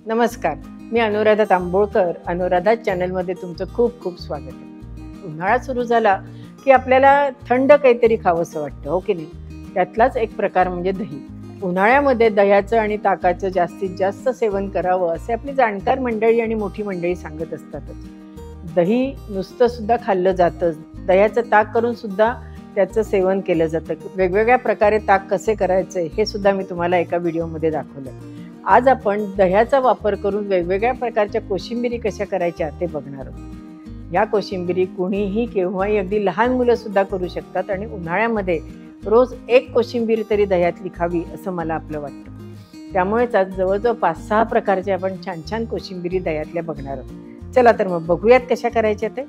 नमस्कार, मी अनुराधा तांबोळकर. अनुराधा चॅनलमध्ये तुमचं खूप खूप स्वागत आहे. उन्हाळा सुरू झाला की आपल्याला थंड काहीतरी खावंसं वाटतं, हो की नाही? त्यातलाच एक प्रकार म्हणजे दही. उन्हाळ्यामध्ये दह्याचं आणि ताकाचं जास्तीत जास्त सेवन करावं असे आपली जाणकार मंडळी आणि मोठी मंडळी सांगत असतातच. दही नुसतं सुद्धा खाल्लं जातं, दह्याचं ताक करून सुद्धा त्याचं सेवन केलं जातं. वेगवेगळ्या प्रकारे ताक कसे करायचे हे सुद्धा मी तुम्हाला एका व्हिडिओमध्ये दाखवलं. आज आपण दह्याचा वापर करून वेगवेगळ्या प्रकारच्या कोशिंबिरी कशा करायच्या ते बघणार आहोत. या कोशिंबिरी कुणीही केव्हाही, अगदी लहान मुलं सुद्धा करू शकतात आणि उन्हाळ्यामध्ये रोज एक कोशिंबीर तरी दह्यातली खावी असं मला आपलं वाटतं. त्यामुळेच आज जवळजवळ 5-6 प्रकारचे आपण छान छान कोशिंबिरी दह्यातल्या बघणार आहोत. चला तर मग बघूयात कशा करायच्या ते.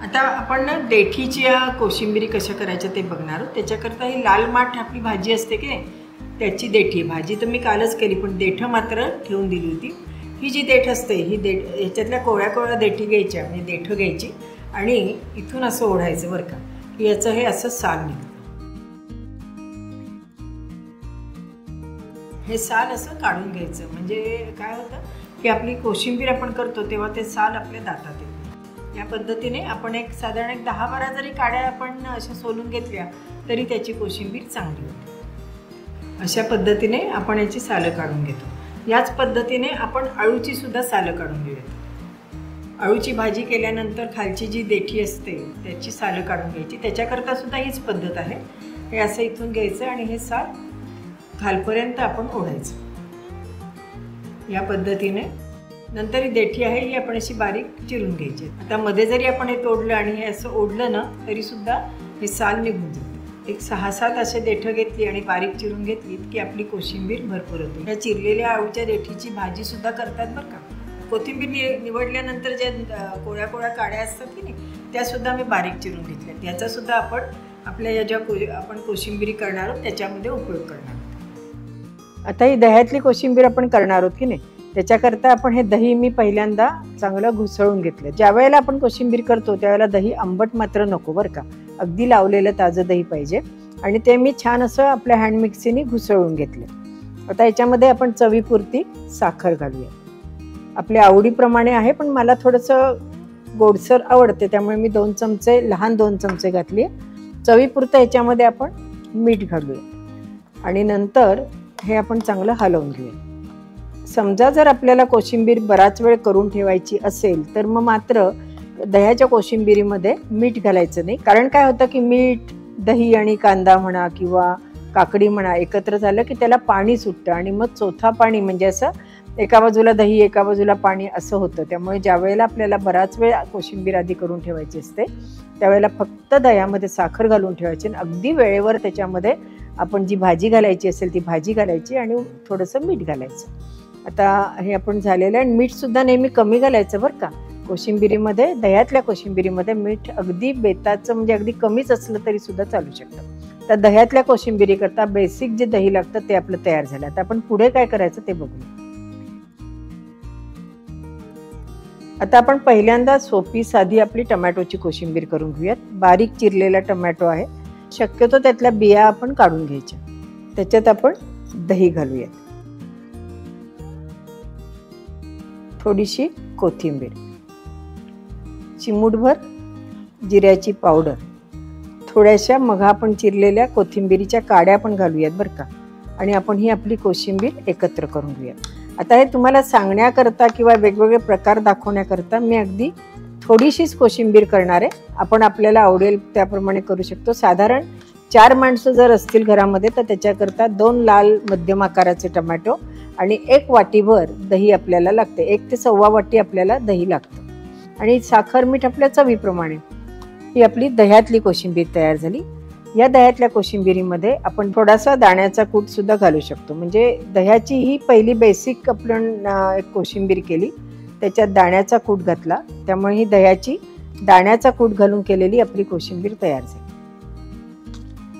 आता आपण ना देठीच्या कोशिंबिरी कशा करायच्या ते बघणार आहोत. त्याच्याकरता ही लाल माठ आपली भाजी असते की नाही, त्याची देठी. भाजी तर मी कालच केली, पण देठं मात्र ठेवून दिली होती. ही जी देठ असते, ही देठ ह्याच्यातल्या कोवळ्या देठी घ्यायच्या, म्हणजे देठं घ्यायची आणि इथून असं ओढायचं बरं का, की याचं हे असं साल निघतं. हे साल असं काढून घ्यायचं. म्हणजे काय होतं की आपली कोशिंबीर आपण करतो तेव्हा ते साल आपल्या दातात येतं. या पद्धतीने आपण साधारण 10-12 जरी काड्या आपण अशा सोलून घेतल्या तरी त्याची कोशिंबीर चांगली होते. अशा पद्धतीने आपण याची सालं काढून घेतो. याच पद्धतीने आपण अळूची सुद्धा सालं काढून घेऊयात. अळूची भाजी केल्यानंतर खालची जी देठी असते त्याची सालं काढून घ्यायची. त्याच्याकरता सुद्धा हीच पद्धत आहे. हे असं इथून घ्यायचं आणि हे साल खालपर्यंत आपण ओढायचं. या पद्धतीने नंतर ही देठी आहे ही आपण अशी बारीक चिरून घ्यायची. आता मध्ये जरी आपण हे तोडलं आणि हे असं ओढलं ना तरी सुद्धा हे साल निघून जाते. एक 6-7 असे देठं घेतली आणि बारीक चिरून घेतली की आपली कोशिंबीर भरपूर होते. या चिरलेल्या अळूच्या देठीची भाजी सुद्धा करतात बरं का. कोथिंबीर निवडल्यानंतर ज्या कोळ्या काड्या असतात की नाही, त्या सुद्धा मी बारीक चिरून घेतल्यात. याचा सुद्धा आपण आपल्या या ज्या आपण कोशिंबिरी करणार आहोत त्याच्यामध्ये उपयोग करणार आहोत. आता ही दह्यातली कोशिंबीर आपण करणार आहोत की नाही, त्याच्याकरता आपण हे दही मी पहिल्यांदा चांगलं घुसळून घेतलं. ज्या वेळेला आपण कोशिंबीर करतो त्यावेळेला दही आंबट मात्र नको बरं का, अगदी लावलेलं ताजं दही पाहिजे. आणि ते मी छान असं आपल्या हँड मिक्सीने घुसळून घेतलं. आता याच्यामध्ये आपण चवीपुरती साखर घालूया. आपल्या आवडीप्रमाणे आहे, पण मला थोडंसं गोडसर आवडते त्यामुळे मी 2 चमचे, लहान 2 चमचे घातली. चवीपुरतं याच्यामध्ये आपण मीठ घालूया आणि नंतर हे आपण चांगलं हलवून घेऊया. समजा जर आपल्याला कोशिंबीर बराच वेळ करून ठेवायची असेल तर मग मात्र दह्याच्या कोशिंबिरीमध्ये मीठ घालायचं नाही. कारण काय होतं की मीठ, दही आणि कांदा म्हणा किंवा काकडी म्हणा एकत्र झालं की त्याला पाणी सुटतं आणि मग चोथा पाणी, म्हणजे असं एका बाजूला दही एका बाजूला पाणी असं होतं. त्यामुळे ज्या वेळेला आपल्याला बराच वेळ कोशिंबीर आधी करून ठेवायची असते त्यावेळेला फक्त दह्यामध्ये साखर घालून ठेवायची आणि अगदी वेळेवर त्याच्यामध्ये आपण जी भाजी घालायची असेल ती भाजी घालायची आणि थोडंसं मीठ घालायचं. आता हे आपण झालेलं आहे. मीठ सुद्धा नेहमी कमी घालायचं बरं का. कोशिंबिरीमध्ये, दह्यातल्या कोशिंबिरीमध्ये मीठ अगदी बेताचं, म्हणजे अगदी कमीच असलं तरी सुद्धा चालू शकतं. तर दह्यातल्या कोशिंबिरी करता बेसिक जे दही लागतं ते आपलं तयार झालं. आता आपण पुढे काय करायचं ते बघूया. आता आपण पहिल्यांदा सोपी साधी आपली टमॅटोची कोशिंबीर करून घेऊयात. बारीक चिरलेला टमॅटो आहे. शक्यतो त्यातल्या बिया आपण काढून घ्यायच्या. त्याच्यात आपण दही घालूयात, थोडीशी कोथिंबीर, चिमूटभर जिऱ्याची पावडर, थोड्याशा मग आपण चिरलेल्या कोथिंबीरीच्या काड्या पण घालूयात बरं का. आणि आपण ही आपली कोशिंबीर एकत्र करून घेऊयात. आता हे तुम्हाला सांगण्याकरता किंवा वेगवेगळे प्रकार दाखवण्याकरता मी अगदी थोडीशीच कोशिंबीर करणार आहे. आपण आपल्याला आवडेल त्याप्रमाणे करू शकतो. साधारण 4 माणसं जर असतील घरामध्ये तर त्याच्याकरता 2 लाल मध्यम आकाराचे टमॅटो आणि 1 वाटीभर दही आपल्याला लागते. 1 ते 1.25 वाटी आपल्याला दही लागतं आणि साखर मीठ आपल्या चवीप्रमाणे. ही आपली दह्यातली कोशिंबीर तयार झाली. या दह्यातल्या कोशिंबिरीमध्ये आपण थोडासा दाण्याचा कूट सुद्धा घालू शकतो. म्हणजे दह्याची ही पहिली बेसिक आपण एक कोशिंबीर केली, त्याच्यात दाण्याचा कूट घातला, त्यामुळे ही दह्याची दाण्याचा कूट घालून केलेली आपली कोशिंबीर तयार झाली.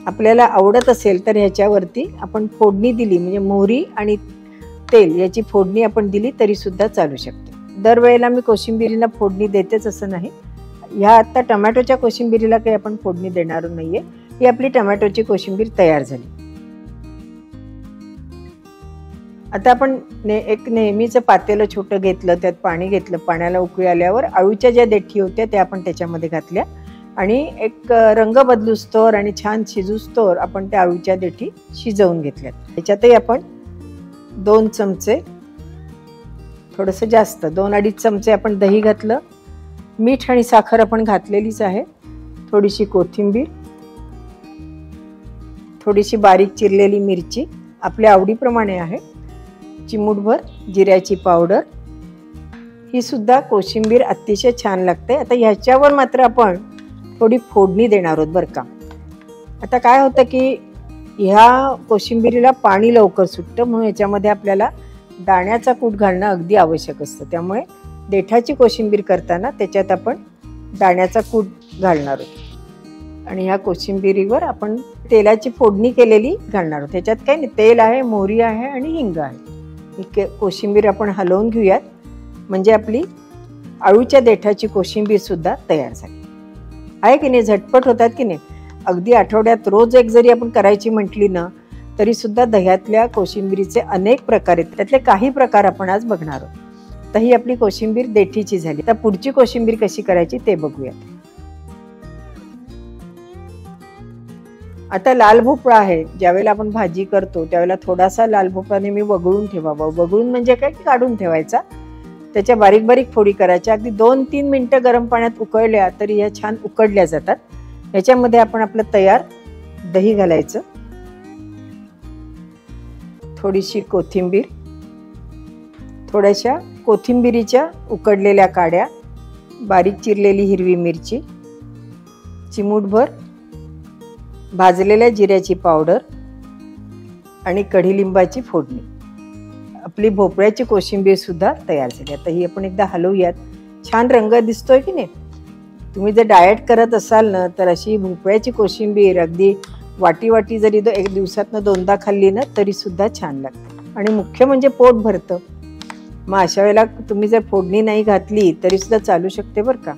आपल्याला आवडत असेल तर ह्याच्यावरती आपण फोडणी दिली, म्हणजे मोहरी आणि तेल याची फोडणी आपण दिली तरी सुद्धा चालू शकते. दरवेळेला मी कोशिंबिरीला फोडणी देतेच असं नाही. ह्या आता टमॅटोच्या कोशिंबिरीला काही आपण फोडणी देणार नाहीये. ही आपली टमॅटोची कोशिंबीर तयार झाली. आता आपण एक नेहमीचं पातेलं छोटं घेतलं, त्यात पाणी घेतलं. पाण्याला उकळी आल्यावर अळूच्या ज्या देठी होत्या त्या आपण त्याच्यामध्ये घातल्या आणि एक रंग बदलूस्तोवर आणि छान शिजूस्तोवर आपण त्या अळूच्या देठी शिजवून घेतल्यात. त्याच्यातही आपण 2 चमचे, थोडंसं जास्त 2-2.5 चमचे आपण दही घातलं. मीठ आणि साखर आपण घातलेलीच आहे. थोडीशी कोथिंबीर, थोडीशी बारीक चिरलेली मिरची आपल्या आवडीप्रमाणे आहे. चिमूटभर जिऱ्याची पावडर. ही सुद्धा कोशिंबीर अतिशय छान लागते. आता ह्याच्यावर मात्र आपण थोडी फोडणी देणार आहोत बरं का. आता काय होतं की ह्या कोशिंबिरीला पाणी लवकर सुटतं, म्हणून याच्यामध्ये आपल्याला दाण्याचा कूट घालणं अगदी आवश्यक असतं. त्यामुळे देठाची कोशिंबीर करताना त्याच्यात आपण दाण्याचा कूट घालणार आहोत आणि ह्या कोशिंबिरीवर आपण तेलाची फोडणी केलेली घालणार आहोत. त्याच्यात काही नाही, तेल आहे, मोहरी आहे आणि हिंग आहे. ही कोशिंबीर आपण हलवून घेऊयात, म्हणजे आपली अळूच्या देठाची कोशिंबीर सुद्धा तयार झाली आहे की नाही. झटपट होतात की नाही. अगदी आठवड्यात रोज एक जरी आपण करायची म्हटली ना तरी सुद्धा दह्यातल्या कोशिंबिरीचे अनेक प्रकार आहेत. त्यातले काही प्रकार आपण आज बघणार आहोत. तर ही आपली कोशिंबीर देठीची झाली. तर पुढची कोशिंबीर कशी करायची ते बघूया. आता लाल भोपळा आहे. ज्यावेळेला आपण भाजी करतो त्यावेळेला थोडासा लाल भोपळा नेहमी वगळून ठेवावा. वगळून म्हणजे काय की काढून ठेवायचा. त्याच्या बारीक बारीक फोडी करायच्या. अगदी 2-3 मिनिटं गरम पाण्यात उकळल्या तरी या छान उकडल्या जातात. याच्यामध्ये आपण आपलं तयार दही घालायचं, थोडीशी कोथिंबीर, थोड्याशा कोथिंबिरीच्या उकडलेल्या काड्या, बारीक चिरलेली हिरवी मिरची, चिमूटभर भाजलेल्या जिऱ्याची पावडर आणि कढीलिंबाची फोडणी. आपली भोपळ्याची कोशिंबीर सुद्धा तयार झाली. आता ही आपण एकदा हलवूयात. छान रंग दिसतोय की नाही. तुम्ही जर डाएट करत असाल ना तर अशी भोपळ्याची कोशिंबीर अगदी वाटी जरी एक दिवसातनं 2दा खाल्ली ना तरी सुद्धा छान लागते आणि मुख्य म्हणजे पोट भरतं. मग अशा वेळेला तुम्ही जर फोडणी नाही घातली तरी सुद्धा चालू शकते बरं का.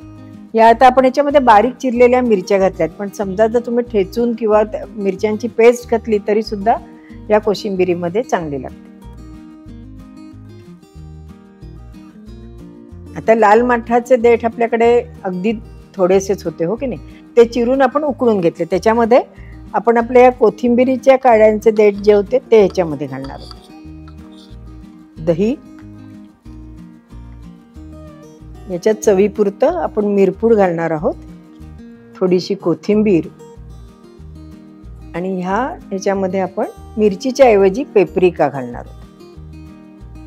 या आता आपण याच्यामध्ये बारीक चिरलेल्या मिरच्या घातल्यात, पण समजा जर तुम्ही ठेचून किंवा मिरच्यांची पेस्ट घातली तरी सुद्धा या कोशिंबिरीमध्ये चांगली लागते. आता लाल माठाचे देठ आपल्याकडे अगदी थोडेसेच होते हो की नाही. ते चिरून आपण उकळून घेतले. त्याच्यामध्ये आपण आपल्या या कोथिंबिरीच्या काड्यांचे देठ जे होते ते ह्याच्यामध्ये घालणार आहोत. दही, याच्यात चवीपुरतं आपण मिरपूड घालणार आहोत, थोडीशी कोथिंबीर आणि ह्याच्यामध्ये आपण मिरचीच्या ऐवजी पेपरिका घालणार आहोत.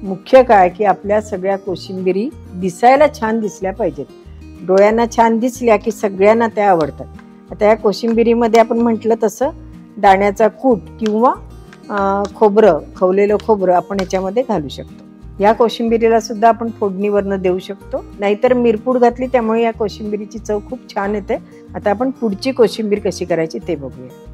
मुख्य काय की आपल्या सगळ्या कोशिंबिरी दिसायला छान दिसल्या पाहिजेत. डोळ्यांना छान दिसल्या की सगळ्यांना त्या आवडतात. आता या कोशिंबिरीमध्ये आपण म्हटलं तसं दाण्याचा कूट किंवा खोबरं, खवलेलं खोबरं आपण याच्यामध्ये घालू शकतो. या कोशिंबिरीला सुद्धा आपण फोडणीवरनं देऊ शकतो, नाहीतर मिरपूड घातली त्यामुळे या कोशिंबिरीची चव खूप छान येते. आता आपण पुढची कोशिंबीर कशी करायची ते बघूया.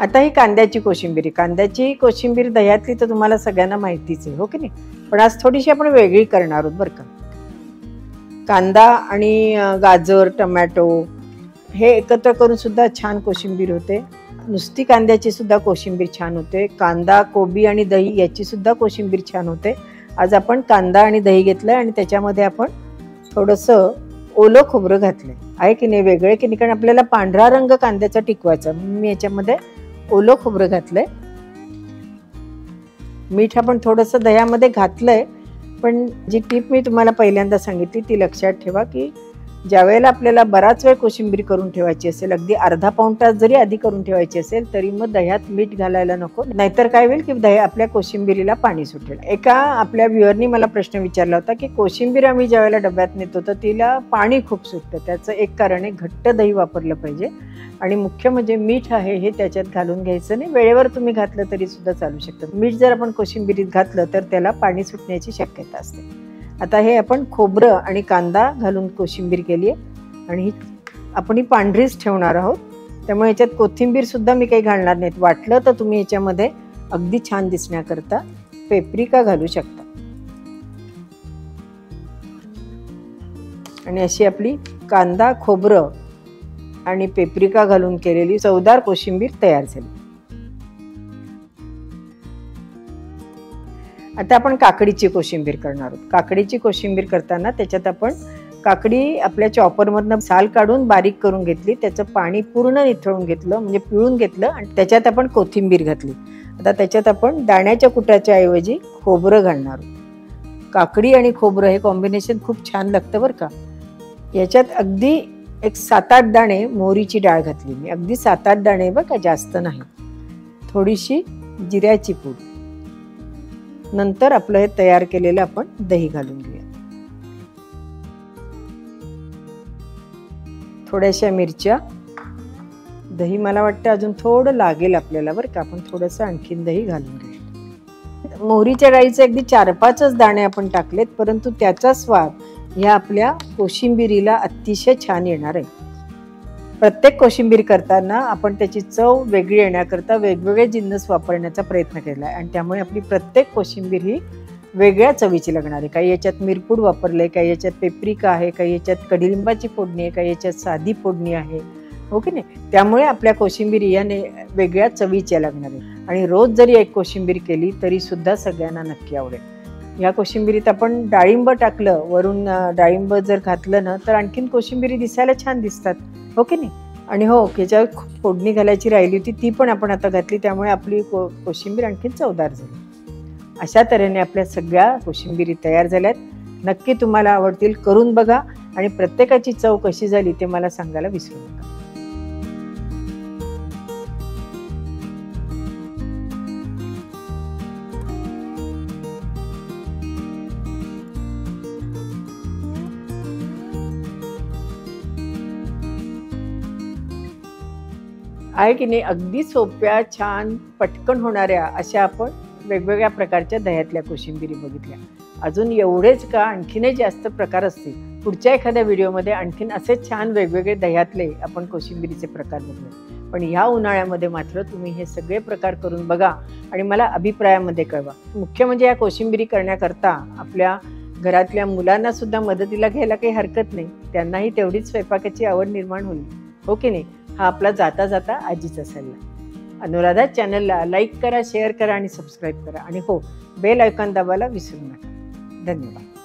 आता ही कांद्याची कोशिंबीर दह्यातली तर तुम्हाला सगळ्यांना माहितीच आहे हो की नाही. पण आज थोडीशी आपण वेगळी करणार आहोत बरं का. कांदा आणि गाजर, टमॅटो हे एकत्र करून सुद्धा छान कोशिंबीर होते. नुसती कांद्याची सुद्धा कोशिंबीर छान होते. कांदा, कोबी आणि दही याची सुद्धा कोशिंबीर छान होते. आज आपण कांदा आणि दही घेतलंय आणि त्याच्यामध्ये आपण थोडंसं ओलं खोबरं घातलंय आहे की नाही. वेगळे की नाही, कारण आपल्याला पांढरा रंग कांद्याचा टिकवायचा. मी याच्यामध्ये ओलं खोबरं घातलंय. मीठ आपण थोडंसं दह्यामध्ये घातलंय, पण जी टीप मी तुम्हाला पहिल्यांदा सांगितली ती लक्षात ठेवा की ज्या वेळेला आपल्याला बराच वेळ कोशिंबीर करून ठेवायची असेल, अगदी अर्धा पाऊण तास जरी आधी करून ठेवायची असेल तरी मग दह्यात मीठ घालायला नको, नाहीतर काय होईल की दही आपल्या कोशिंबिरीला पाणी सुटेल. एका आपल्या व्ह्युअरनी मला प्रश्न विचारला होता की कोशिंबीर आम्ही ज्या वेळेला डब्यात नेतो तर तिला पाणी खूप सुटतं. त्याचं एक कारण आहे घट्ट दही वापरलं पाहिजे आणि मुख्य म्हणजे मीठ आहे हे त्याच्यात घालून घ्यायचं नाही. वेळेवर तुम्ही घातलं तरी सुद्धा चालू शकतं. मीठ जर आपण कोशिंबिरीत घातलं तर त्याला पाणी सुटण्याची शक्यता असते. आता हे आपण खोबरं आणि कांदा घालून कोशिंबीर केली आहे आणि आपण ही पांढरीच ठेवणार आहोत. त्यामुळे याच्यात कोथिंबीर सुद्धा मी काही घालणार नाहीत. वाटलं तर तुम्ही याच्यामध्ये अगदी छान दिसण्याकरता पेपरिका घालू शकता आणि अशी आपली कांदा, खोबरं आणि पेपरिका घालून केलेली चवदार कोशिंबीर तयार झाली. आता आपण काकडीची कोशिंबीर करणार आहोत. काकडीची कोशिंबीर करताना त्याच्यात आपण काकडी आपल्या चॉपरमधनं साल काढून बारीक करून घेतली, त्याचं पाणी पूर्ण निथळून घेतलं, म्हणजे पिळून घेतलं आणि त्याच्यात आपण कोथिंबीर घातली. आता त्याच्यात आपण दाण्याच्या कुटाच्या ऐवजी खोबरं घालणार आहोत. काकडी आणि खोबरं हे कॉम्बिनेशन खूप छान लागतं बरं का. याच्यात अगदी एक 7-8 दाणे मोहरीची डाळ घातली मी, अगदी 7-8 दाणे बरं का, जास्त नाही. थोडीशी जिऱ्याची पूड. नंतर आपलं हे तयार केलेलं आपण दही घालून घेऊया. थोड्याशा मिरच्या, दही मला वाटतं अजून थोडं लागेल आपल्याला बरं का, आपण थोडंसं आणखीन दही घालून घेऊया. मोहरीच्या डाळीचे अगदी 4-5च दाणे आपण टाकलेत, परंतु त्याचा स्वाद ह्या आपल्या कोशिंबिरीला अतिशय छान येणार आहे. प्रत्येक कोशिंबीर करताना आपण त्याची चव वेगळी येण्याकरता वेगवेगळे जिन्नस वापरण्याचा प्रयत्न केला आहे आणि त्यामुळे आपली प्रत्येक कोशिंबीर ही वेगळ्या चवीची लागणार आहे. काही याच्यात मिरपूड वापरले, काही याच्यात पेपरिका आहे, काही याच्यात कडीलिंबाची फोडणी आहे, काही याच्यात साधी फोडणी आहे, हो की नाही. त्यामुळे आपल्या कोशिंबीर याने वेगळ्या चवीच्या लागणार आहे आणि रोज जरी एक कोशिंबीर केली तरी सुद्धा सगळ्यांना नक्की आवडेल. या कोशिंबिरीत आपण डाळिंब टाकलं, वरून डाळिंब जर घातलं ना तर आणखीन कोशिंबिरी दिसायला छान दिसतात, हो की नाही. आणि हो, याच्यावर फोडणी घालायची राहिली होती, ती पण आपण आता घातली, त्यामुळे आपली कोशिंबीर आणखीन चवदार झाली. अशा तऱ्हेने आपल्या सगळ्या कोशिंबिरी तयार झाल्यात. नक्की तुम्हाला आवडतील, करून बघा आणि प्रत्येकाची चव कशी झाली ते मला सांगायला विसरू नका. आहे की नाही, अगदी सोप्या, छान, पटकन होणाऱ्या अशा आपण वेगवेगळ्या प्रकारच्या दह्यातल्या कोशिंबिरी बघितल्या. अजून एवढेच का, आणखीनही जास्त प्रकार असतील. पुढच्या एखाद्या व्हिडिओमध्ये आणखीन असे छान वेगवेगळे दह्यातले आपण कोशिंबिरीचे प्रकार बघूया. पण ह्या उन्हाळ्यामध्ये मात्र तुम्ही हे सगळे प्रकार करून बघा आणि मला अभिप्रायामध्ये कळवा. मुख्य म्हणजे या कोशिंबिरी करण्याकरता आपल्या घरातल्या मुलांना सुद्धा मदतीला घ्यायला काही हरकत नाही. त्यांनाही तेवढीच स्वयंपाकाची आवड निर्माण होईल, हो की नाही. हा आपला जाता जाता आजीचा सल्ला. अनुराधा चॅनलला लाईक करा, शेअर करा आणि सबस्क्राईब करा आणि हो, बेल आयकॉन दाबायला विसरू नका. धन्यवाद.